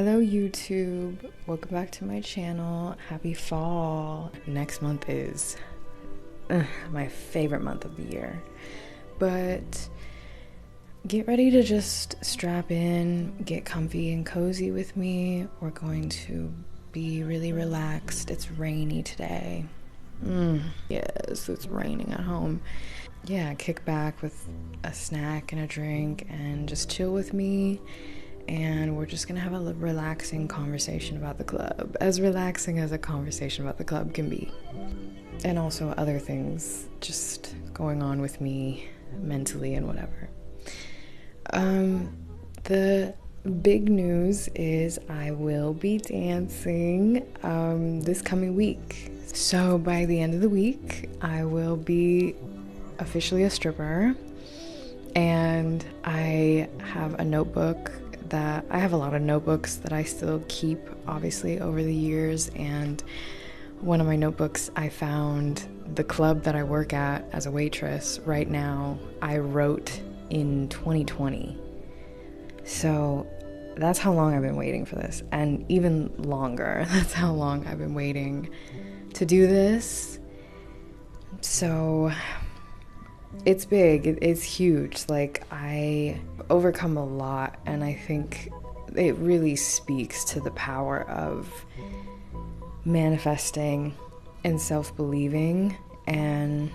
Hello YouTube, welcome back to my channel. Happy fall. Next month is my favorite month of the year, but get ready to just strap in, get comfy and cozy with me. We're going to be really relaxed. It's rainy today. Yes, it's raining at home. Yeah, kick back with a snack and a drink and just chill with me. And we're just gonna have a relaxing conversation about the club, as relaxing as a conversation about the club can be, and also other things just going on with me mentally and whatever. The big news is I will be dancing this coming week. So by the end of the week I will be officially a stripper, and I have a notebook that I have a lot of notebooks that I still keep, obviously, over the years. And one of my notebooks, I found the club that I work at as a waitress right now. I wrote in 2020. So that's how long I've been waiting for this, and even longer. That's how long I've been waiting to do this. So it's big, it's huge. Like, I overcome a lot, and I think it really speaks to the power of manifesting and self-believing. And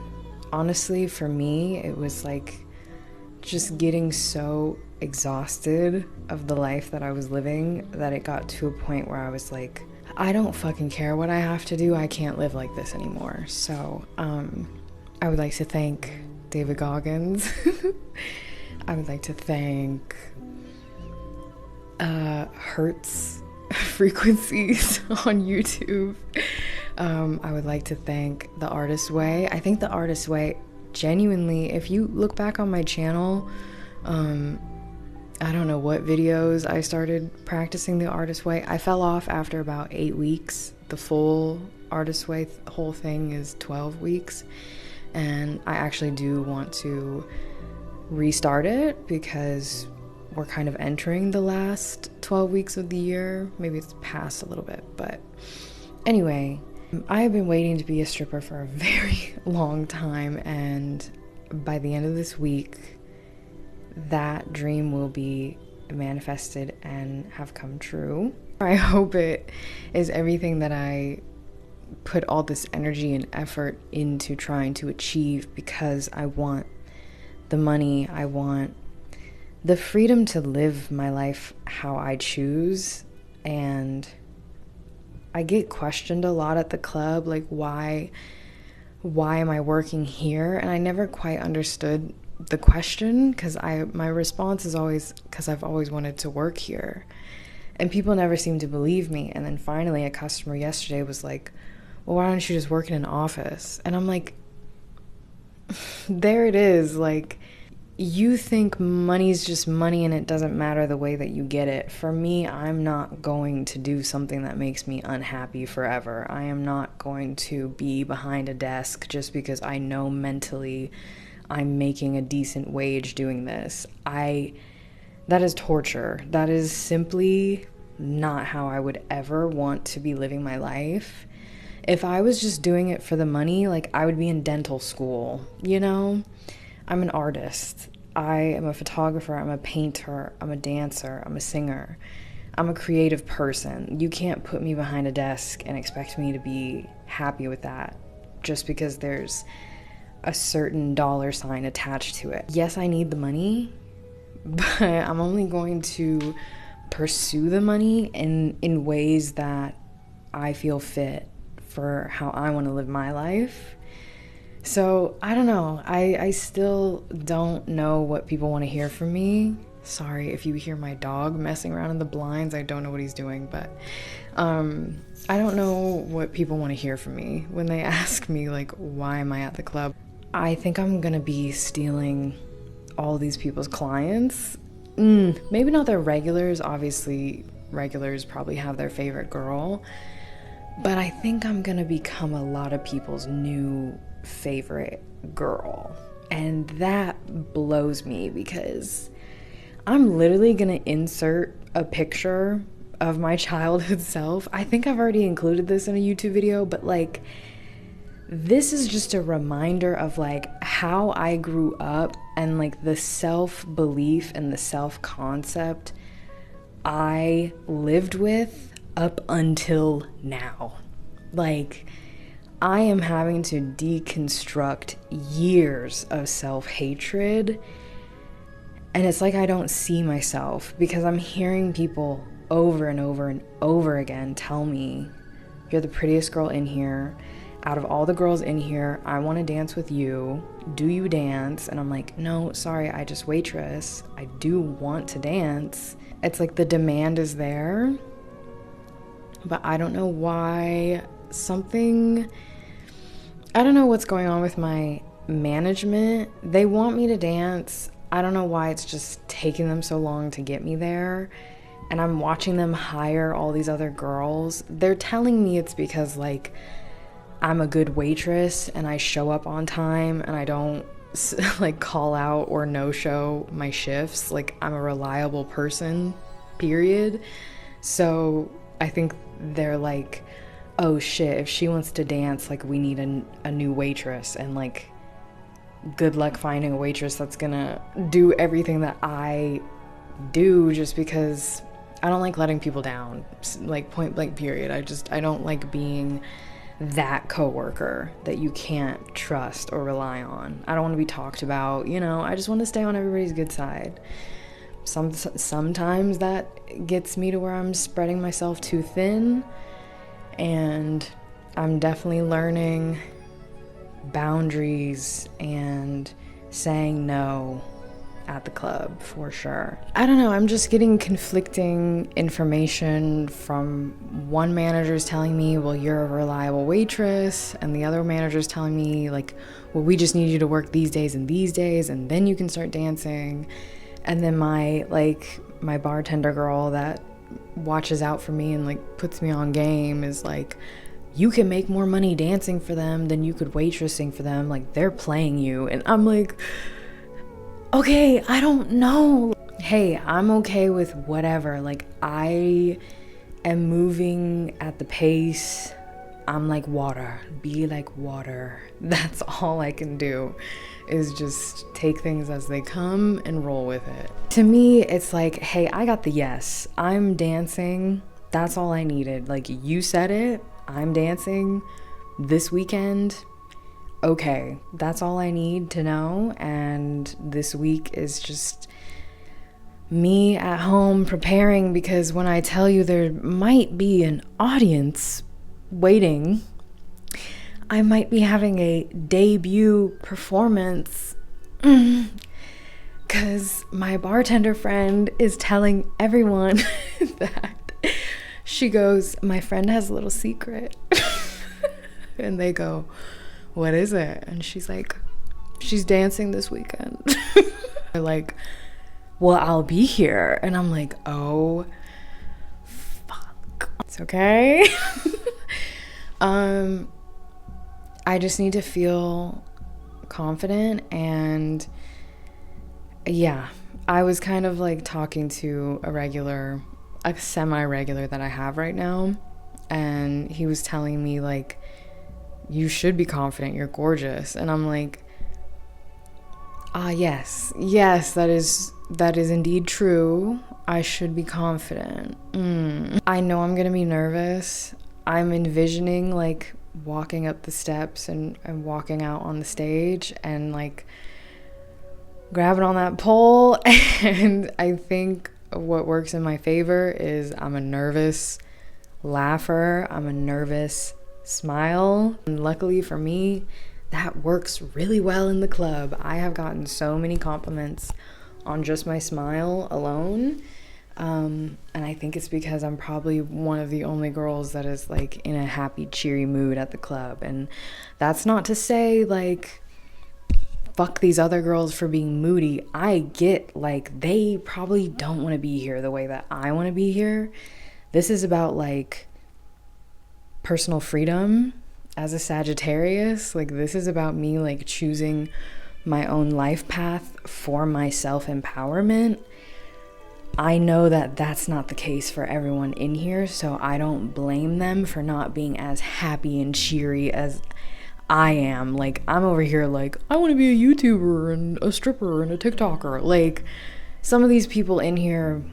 honestly, for me, it was like just getting so exhausted of the life that I was living that it got to a point where I was like, I don't fucking care what I have to do. I can't live like this anymore. So I would like to thank David Goggins. I would like to thank Hertz Frequencies on YouTube. I would like to thank The Artist Way. I think The Artist Way, genuinely, if you look back on my channel, I don't know what videos I started practicing The Artist Way. I fell off after about 8 weeks. The full Artist Way whole thing is 12 weeks. And I actually do want to restart it because we're kind of entering the last 12 weeks of the year. Maybe it's past a little bit, but anyway, I have been waiting to be a stripper for a very long time, and by the end of this week, that dream will be manifested and have come true. I hope it is everything that I put all this energy and effort into trying to achieve, because I want the money, I want the freedom to live my life how I choose. And I get questioned a lot at the club, like, why am I working here? And I never quite understood the question, because my response is always because I've always wanted to work here, and people never seem to believe me. And then finally a customer yesterday was like, well, why don't you just work in an office? And I'm like, there it is. Like, you think money's just money and it doesn't matter the way that you get it. For me, I'm not going to do something that makes me unhappy forever. I am not going to be behind a desk just because I know mentally I'm making a decent wage doing this. That is torture. That is simply not how I would ever want to be living my life. If I was just doing it for the money, like, I would be in dental school, you know? I'm an artist. I am a photographer. I'm a painter. I'm a dancer. I'm a singer. I'm a creative person. You can't put me behind a desk and expect me to be happy with that just because there's a certain dollar sign attached to it. Yes, I need the money, but I'm only going to pursue the money in ways that I feel fit for how I want to live my life. So I don't know. I still don't know what people want to hear from me. Sorry if you hear my dog messing around in the blinds. I don't know what he's doing, but I don't know what people want to hear from me when they ask me, like, why am I at the club? I think I'm gonna be stealing all these people's clients. Maybe not their regulars. Obviously, regulars probably have their favorite girl. But I think I'm gonna become a lot of people's new favorite girl. And that blows me, because I'm literally gonna insert a picture of my childhood self. I think I've already included this in a YouTube video, but like, this is just a reminder of like how I grew up and like the self-belief and the self-concept I lived with up until now. Like, I am having to deconstruct years of self-hatred, and it's like I don't see myself because I'm hearing people over and over and over again tell me, you're the prettiest girl in here. Out of all the girls in here, I want to dance with you. Do you dance? And I'm like, no, sorry, I just waitress. I do want to dance. It's like the demand is there, but I don't know why. I don't know what's going on with my management. They want me to dance. I don't know why it's just taking them so long to get me there. And I'm watching them hire all these other girls. They're telling me it's because like I'm a good waitress and I show up on time and I don't like call out or no show my shifts. Like, I'm a reliable person, period. So I think they're like, oh shit, if she wants to dance, like, we need a new waitress, and like, good luck finding a waitress that's gonna do everything that I do, just because I don't like letting people down, like, point blank period. I don't like being that coworker that you can't trust or rely on. I don't want to be talked about, you know. I just want to stay on everybody's good side. Sometimes that gets me to where I'm spreading myself too thin, and I'm definitely learning boundaries and saying no at the club, for sure. I don't know, I'm just getting conflicting information from one manager's telling me, well, you're a reliable waitress, and the other manager's telling me, like, well, we just need you to work these days, and then you can start dancing. And then my bartender girl that watches out for me and like puts me on game is like, you can make more money dancing for them than you could waitressing for them, like, they're playing you. And I'm like, okay, I don't know. Hey, I'm okay with whatever. Like, I am moving at the pace. I'm like water. Be like water. That's all I can do, is just take things as they come and roll with it. To me, it's like, hey, I got the yes. I'm dancing. That's all I needed. Like, you said it. I'm dancing this weekend. Okay, that's all I need to know. And this week is just me at home preparing, because when I tell you there might be an audience waiting, I might be having a debut performance, because my bartender friend is telling everyone that she goes, my friend has a little secret. And they go, what is it? And she's like, she's dancing this weekend. They're like, well, I'll be here. And I'm like, oh, fuck. It's okay. I just need to feel confident. And yeah, I was kind of like talking to a semi-regular that I have right now, and he was telling me like, you should be confident, you're gorgeous. And I'm like, yes, that is indeed true. I should be confident. I know I'm gonna be nervous. I'm envisioning like walking up the steps and walking out on the stage and like grabbing on that pole. And I think what works in my favor is I'm a nervous laugher. I'm a nervous smile. And luckily for me, that works really well in the club. I have gotten so many compliments on just my smile alone. And I think it's because I'm probably one of the only girls that is like in a happy, cheery mood at the club. And that's not to say like, fuck these other girls for being moody. I get like they probably don't want to be here the way that I want to be here. This is about like personal freedom as a Sagittarius. Like, this is about me like choosing my own life path for my self-empowerment. I know that that's not the case for everyone in here, so I don't blame them for not being as happy and cheery as I am. Like, I'm over here like, I want to be a YouTuber and a stripper and a TikToker. Like, some of these people in here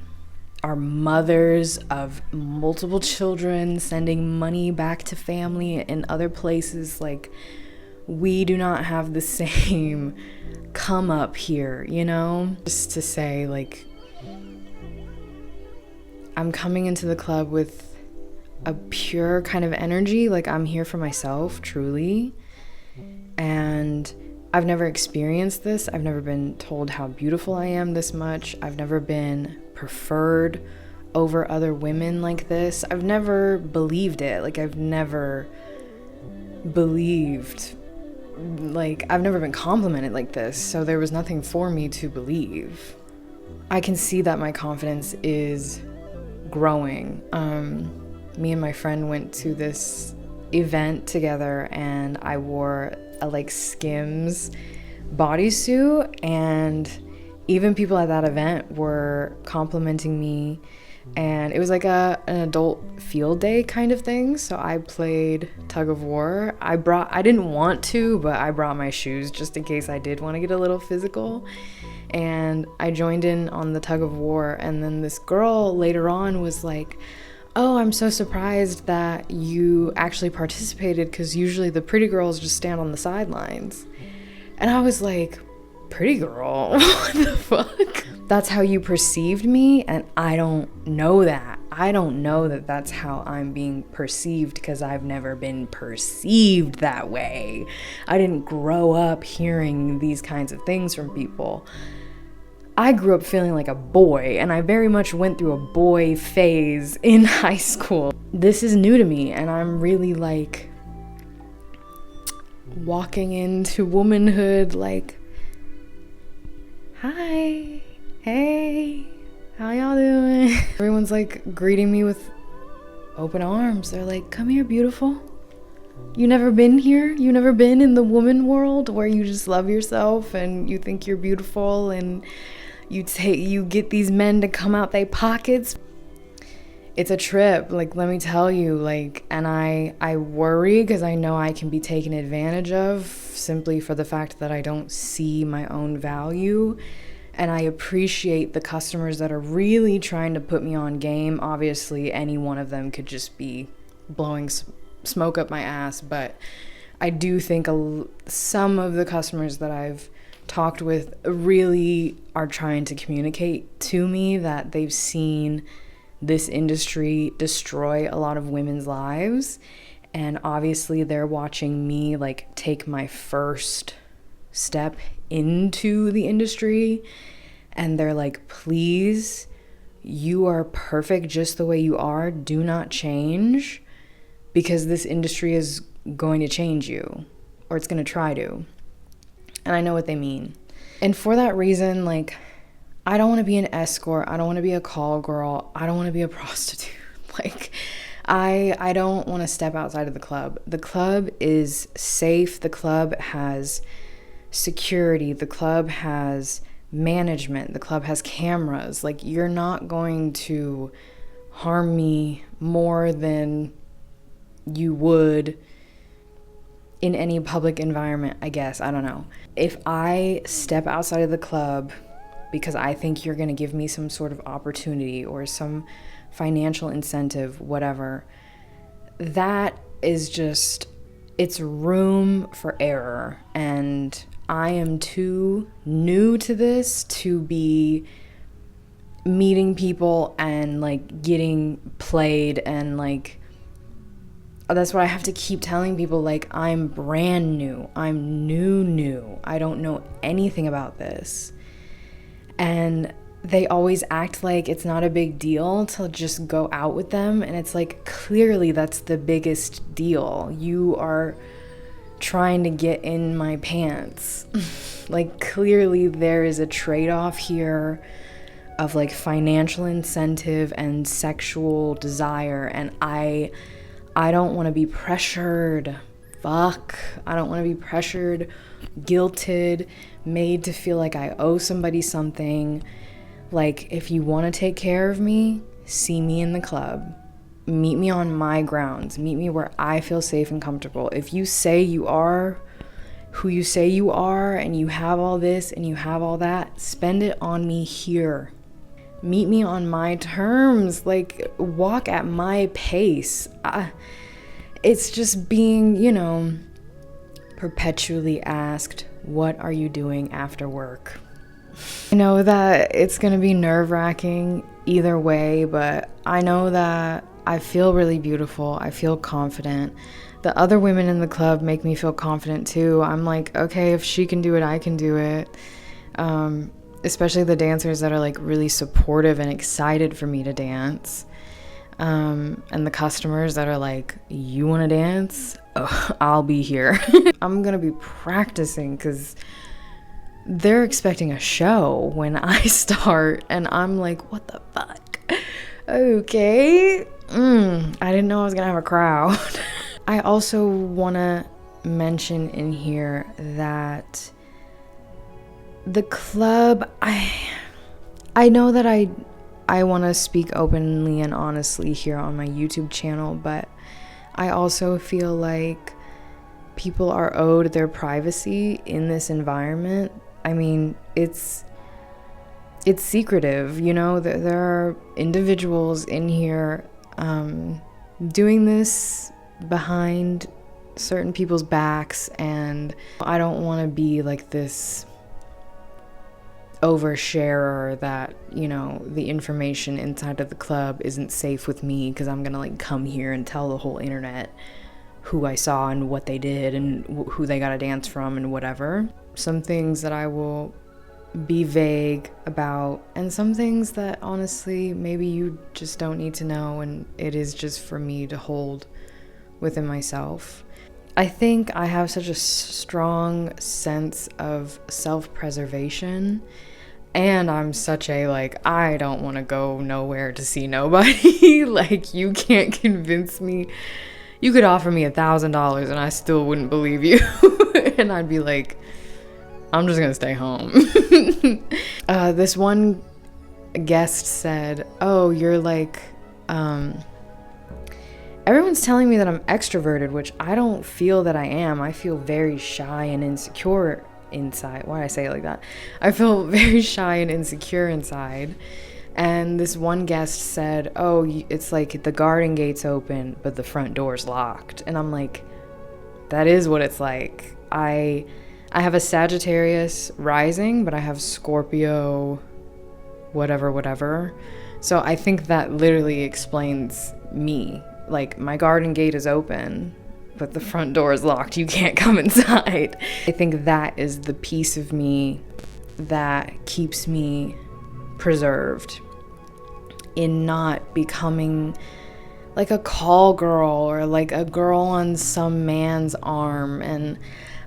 are mothers of multiple children, sending money back to family in other places. Like, we do not have the same come up here, you know? Just to say, like, I'm coming into the club with a pure kind of energy. Like, I'm here for myself, truly. And I've never experienced this. I've never been told how beautiful I am this much. I've never been preferred over other women like this. I've never believed it. Like, I've never believed, like, I've never been complimented like this. So there was nothing for me to believe. I can see that my confidence is growing. Me and my friend went to this event together, and I wore a like Skims bodysuit, and even people at that event were complimenting me, and it was like an adult field day kind of thing. So I played tug of war. I didn't want to, but I brought my shoes just in case I did want to get a little physical. And I joined in on the tug of war, and then this girl later on was like, oh, I'm so surprised that you actually participated, because usually the pretty girls just stand on the sidelines. And I was like, pretty girl? What the fuck? That's how you perceived me, and I don't know that. I don't know that that's how I'm being perceived, because I've never been perceived that way. I didn't grow up hearing these kinds of things from people. I grew up feeling like a boy, and I very much went through a boy phase in high school. This is new to me, and I'm really like walking into womanhood like, hi, hey, how y'all doing? Everyone's like greeting me with open arms. They're like, come here, beautiful. You never been here? You never been in the woman world where you just love yourself and you think you're beautiful, and you get these men to come out they pockets? It's a trip, like, let me tell you, like, and I worry because I know I can be taken advantage of simply for the fact that I don't see my own value. And I appreciate the customers that are really trying to put me on game. Obviously, any one of them could just be blowing smoke up my ass, but I do think some of the customers that I've talked with really are trying to communicate to me that they've seen this industry destroy a lot of women's lives, and obviously they're watching me like take my first step into the industry, and they're like, please, you are perfect just the way you are, do not change, because this industry is going to change you, or it's going to try to. And I know what they mean. And for that reason, like, I don't want to be an escort. I don't want to be a call girl. I don't want to be a prostitute. Like, I don't want to step outside of the club. The club is safe. The club has security. The club has management. The club has cameras. Like, you're not going to harm me more than you would in any public environment, I guess. I don't know. If I step outside of the club because I think you're going to give me some sort of opportunity or some financial incentive, whatever, that is just, it's room for error. And I am too new to this to be meeting people and like getting played, and like, that's what I have to keep telling people. Like, I'm brand new. I'm new. I don't know anything about this. And they always act like it's not a big deal to just go out with them. And it's like, clearly that's the biggest deal. You are trying to get in my pants. Like, clearly there is a trade-off here of like financial incentive and sexual desire. And I don't want to be pressured. Fuck. I don't want to be pressured, guilted, made to feel like I owe somebody something. Like, if you want to take care of me, see me in the club. Meet me on my grounds. Meet me where I feel safe and comfortable. If you say you are who you say you are and you have all this and you have all that, spend it on me here. Meet me on my terms. Like, walk at my pace. It's just being, perpetually asked, what are you doing after work? I know that it's gonna be nerve-wracking either way, but I know that I feel really beautiful. I feel confident. The other women in the club make me feel confident too. I'm like, okay, if she can do it, I can do it. Especially the dancers that are like really supportive and excited for me to dance. And the customers that are like, you want to dance? Oh, I'll be here. I'm gonna be practicing because they're expecting a show when I start, and I'm like, what the fuck? Okay. I didn't know I was gonna have a crowd. I also want to mention in here that the club, I know that I want to speak openly and honestly here on my YouTube channel, but I also feel like people are owed their privacy in this environment. I mean, it's secretive, there are individuals in here doing this behind certain people's backs, and I don't want to be like this oversharer that, the information inside of the club isn't safe with me because I'm gonna like come here and tell the whole internet who I saw and what they did and who they got to dance from and whatever. Some things that I will be vague about, and some things that honestly maybe you just don't need to know, and it is just for me to hold within myself. I think I have such a strong sense of self-preservation, and I'm such a I don't want to go nowhere to see nobody. Like, you can't convince me. You could offer me $1,000 and I still wouldn't believe you. And I'd be like, I'm just gonna stay home. This one guest said, oh, you're like, everyone's telling me that I'm extroverted, which I don't feel that I am. I feel very shy and insecure inside. Why did I say it like that? I feel very shy and insecure inside. And this one guest said, oh, it's like the garden gate's open, but the front door's locked. And I'm like, that is what it's like. I have a Sagittarius rising, but I have Scorpio whatever. So I think that literally explains me. Like, my garden gate is open, but the front door is locked. You can't come inside. I think that is the piece of me that keeps me preserved in not becoming like a call girl or like a girl on some man's arm. And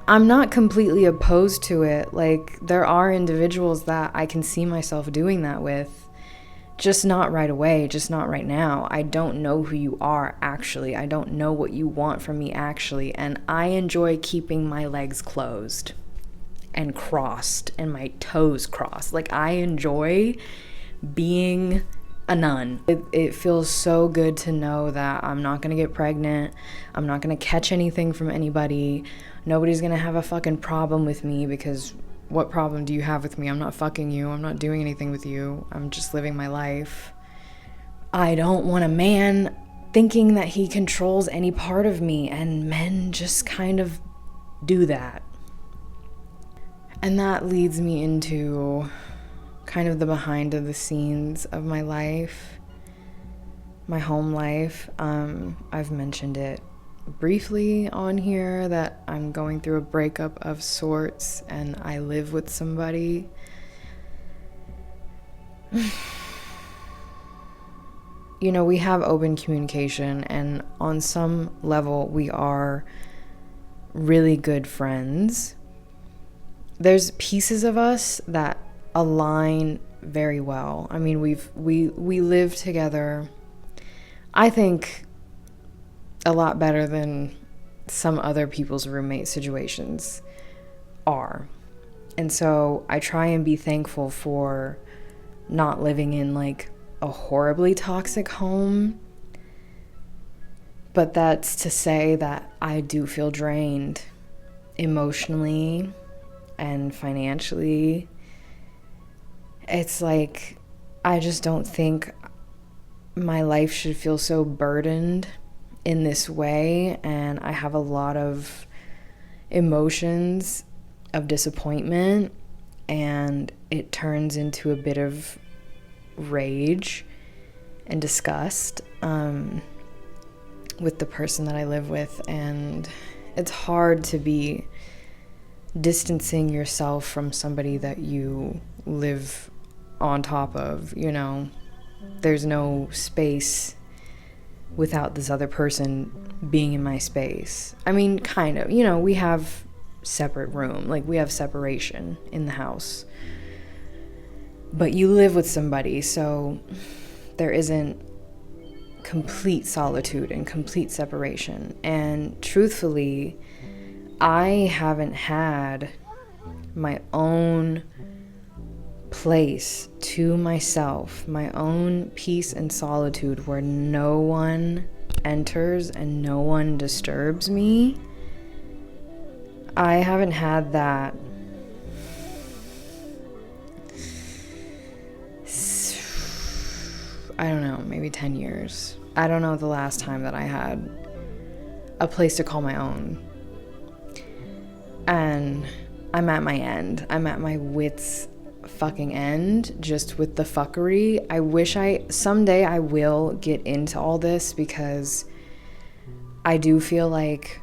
I'm not completely opposed to it. Like, there are individuals that I can see myself doing that with. Just not right away, just not right now. I don't know who you are, actually. I don't know what you want from me, actually. And I enjoy keeping my legs closed and crossed and my toes crossed. Like, I enjoy being a nun. It feels so good to know that I'm not gonna get pregnant. I'm not gonna catch anything from anybody. Nobody's gonna have a fucking problem with me, because what problem do you have with me? I'm not fucking you. I'm not doing anything with you. I'm just living my life. I don't want a man thinking that he controls any part of me, and men just kind of do that. And that leads me into kind of the behind of the scenes of my life, my home life. I've mentioned it briefly on here that I'm going through a breakup of sorts and I live with somebody. We have open communication, and on some level we are really good friends. There's pieces of us that align very well. I mean, we live together, I think, a lot better than some other people's roommate situations are. And so I try and be thankful for not living in like a horribly toxic home. But that's to say that I do feel drained emotionally and financially. It's like, I just don't think my life should feel so burdened in this way. And I have a lot of emotions of disappointment, and it turns into a bit of rage and disgust with the person that I live with. And it's hard to be distancing yourself from somebody that you live on top of, you know. There's no space without this other person being in my space. I mean, kind of, you know, we have separate room, like we have separation in the house, but you live with somebody, so there isn't complete solitude and complete separation. And truthfully, I haven't had my own place to myself, my own peace and solitude where no one enters and no one disturbs me. I haven't had that I don't know, maybe 10 years. I don't know the last time that I had a place to call my own. And I'm at my end. I'm at my wits fucking end just with the fuckery. I wish someday I will get into all this, because I do feel like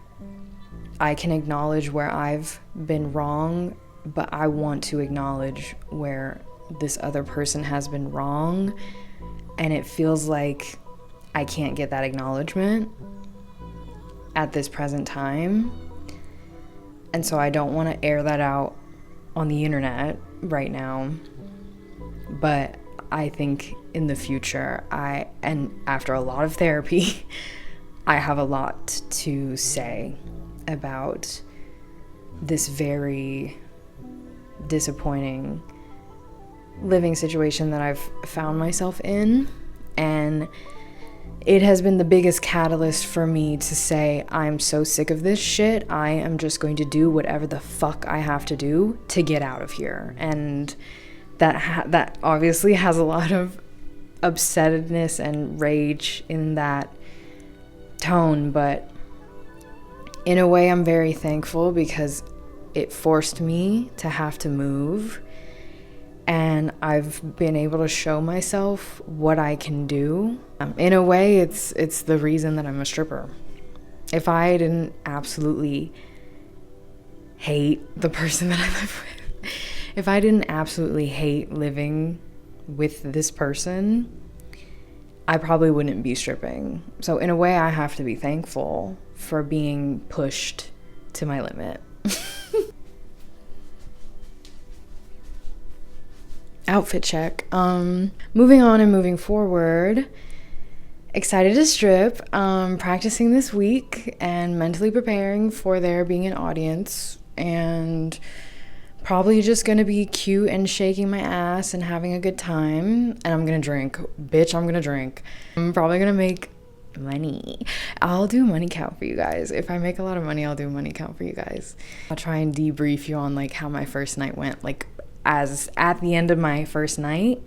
I can acknowledge where I've been wrong, but I want to acknowledge where this other person has been wrong. And it feels like I can't get that acknowledgement at this present time. And so I don't want to air that out on the internet right now. But I think in the future, and after a lot of therapy, I have a lot to say about this very disappointing living situation that I've found myself in. And it has been the biggest catalyst for me to say, I'm so sick of this shit. I am just going to do whatever the fuck I have to do to get out of here. And that obviously has a lot of upsetness and rage in that tone, but in a way I'm very thankful, because it forced me to have to move. And I've been able to show myself what I can do. In a way, it's the reason that I'm a stripper. If I didn't absolutely hate the person that I live with, if I didn't absolutely hate living with this person, I probably wouldn't be stripping. So in a way, I have to be thankful for being pushed to my limit. Outfit check. Moving on and moving forward. Excited to strip. Practicing this week and mentally preparing for there being an audience, and probably just gonna be cute and shaking my ass and having a good time. And I'm gonna drink. Bitch, I'm gonna drink. I'm probably gonna make money. I'll do a money count for you guys. If I make a lot of money, I'll do a money count for you guys. I'll try and debrief you on like how my first night went. Like, as at the end of my first night,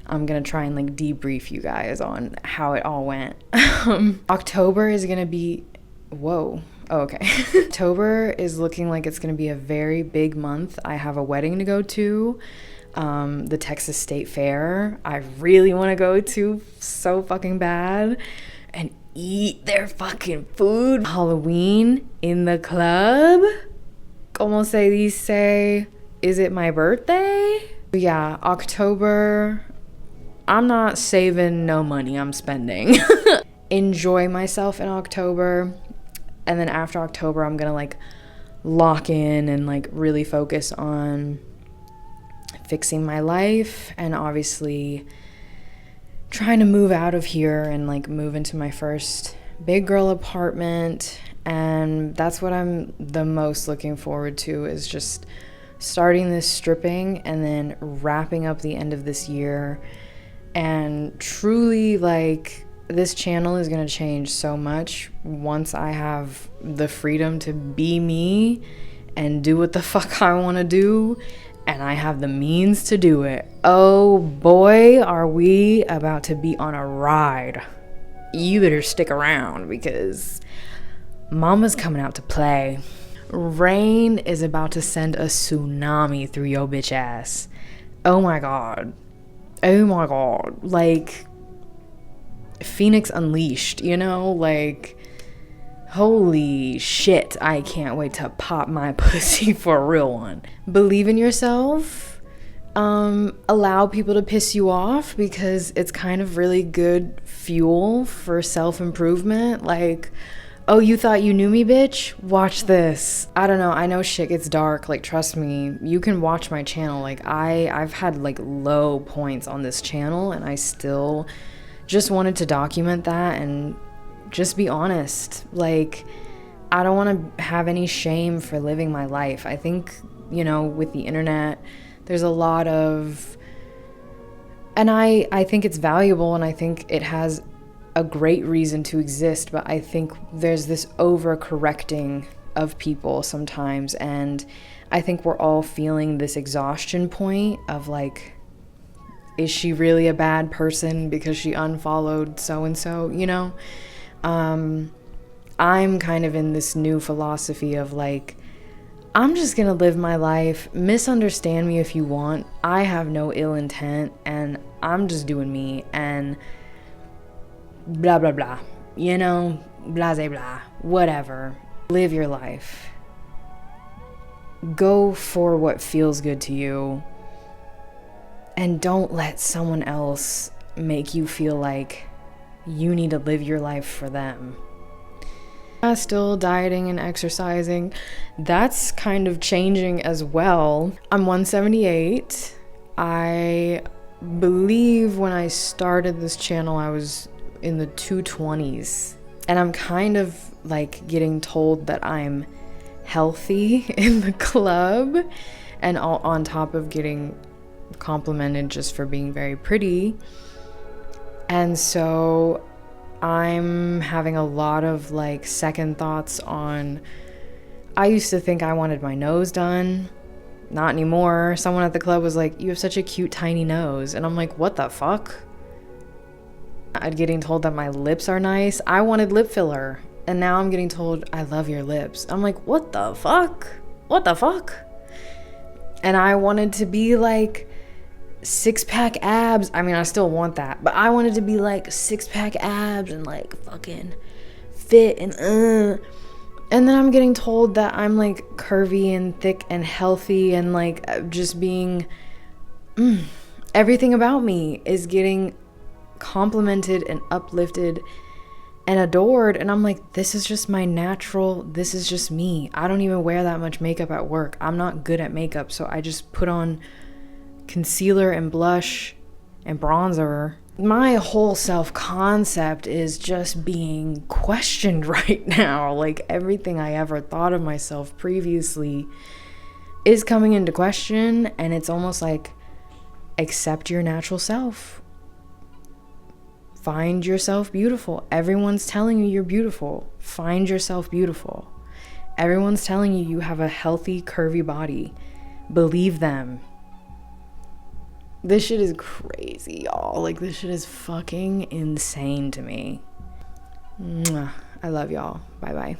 I'm gonna try and like debrief you guys on how it all went. October is gonna be, okay. October is looking like it's gonna be a very big month. I have a wedding to go to, the Texas State Fair. I really want to go to so fucking bad, and eat their fucking food. Halloween in the club. Como se dice? Is it my birthday? Yeah, October, I'm not saving no money, I'm spending. Enjoy myself in October. And then after October, I'm gonna like lock in and like really focus on fixing my life, and obviously trying to move out of here and like move into my first big girl apartment. And that's what I'm the most looking forward to, is just starting this stripping and then wrapping up the end of this year. And truly, like, this channel is going to change so much once I have the freedom to be me and do what the fuck I want to do, and I have the means to do it. Oh boy, are we about to be on a ride. You better stick around because mama's coming out to play. Rain is about to send a tsunami through your bitch ass. Oh my god. Oh my god. Like, Phoenix Unleashed, you know? Like, holy shit, I can't wait to pop my pussy for a real one. Believe in yourself. Allow people to piss you off because it's kind of really good fuel for self-improvement. Like, oh, you thought you knew me, bitch? Watch this. I don't know. I know shit gets dark. Like, trust me. You can watch my channel. Like, I've had, like, low points on this channel, and I still just wanted to document that and just be honest. Like, I don't want to have any shame for living my life. I think, you know, with the internet, there's a lot of... And I think it's valuable, and I think it has a great reason to exist, but I think there's this overcorrecting of people sometimes, and I think we're all feeling this exhaustion point of like, is she really a bad person because she unfollowed so-and-so, you know? I'm kind of in this new philosophy of like, I'm just gonna live my life, misunderstand me if you want, I have no ill intent, and I'm just doing me, and blah blah blah, you know, blah blah blah, whatever. Live your life. Go for what feels good to you, and don't let someone else make you feel like you need to live your life for them. Still dieting and exercising, that's kind of changing as well. I'm 178. I believe when I started this channel I was in the 220s, and I'm kind of like getting told that I'm healthy in the club, and all on top of getting complimented just for being very pretty. And so I'm having a lot of like second thoughts on, I used to think I wanted my nose done. Not anymore. Someone at the club was like, you have such a cute tiny nose, and I'm like, what the fuck? I'm getting told that my lips are nice. I wanted lip filler, and now I'm getting told I love your lips. I'm like, what the fuck? What the fuck? And I wanted to be like six-pack abs. I mean, I still want that, but I wanted to be like six-pack abs and like fucking fit and then I'm getting told that I'm like curvy and thick and healthy, and like just being everything about me is getting complimented and uplifted and adored, and I'm like, this is just my natural, this is just me. I don't even wear that much makeup at work. I'm not good at makeup, so I just put on concealer and blush and bronzer. My whole self-concept is just being questioned right now. Like, everything I ever thought of myself previously is coming into question, and it's almost like, accept your natural self. Find yourself beautiful. Everyone's telling you you're beautiful. Find yourself beautiful. Everyone's telling you you have a healthy, curvy body. Believe them. This shit is crazy, y'all. Like, this shit is fucking insane to me. Mwah. I love y'all. Bye-bye.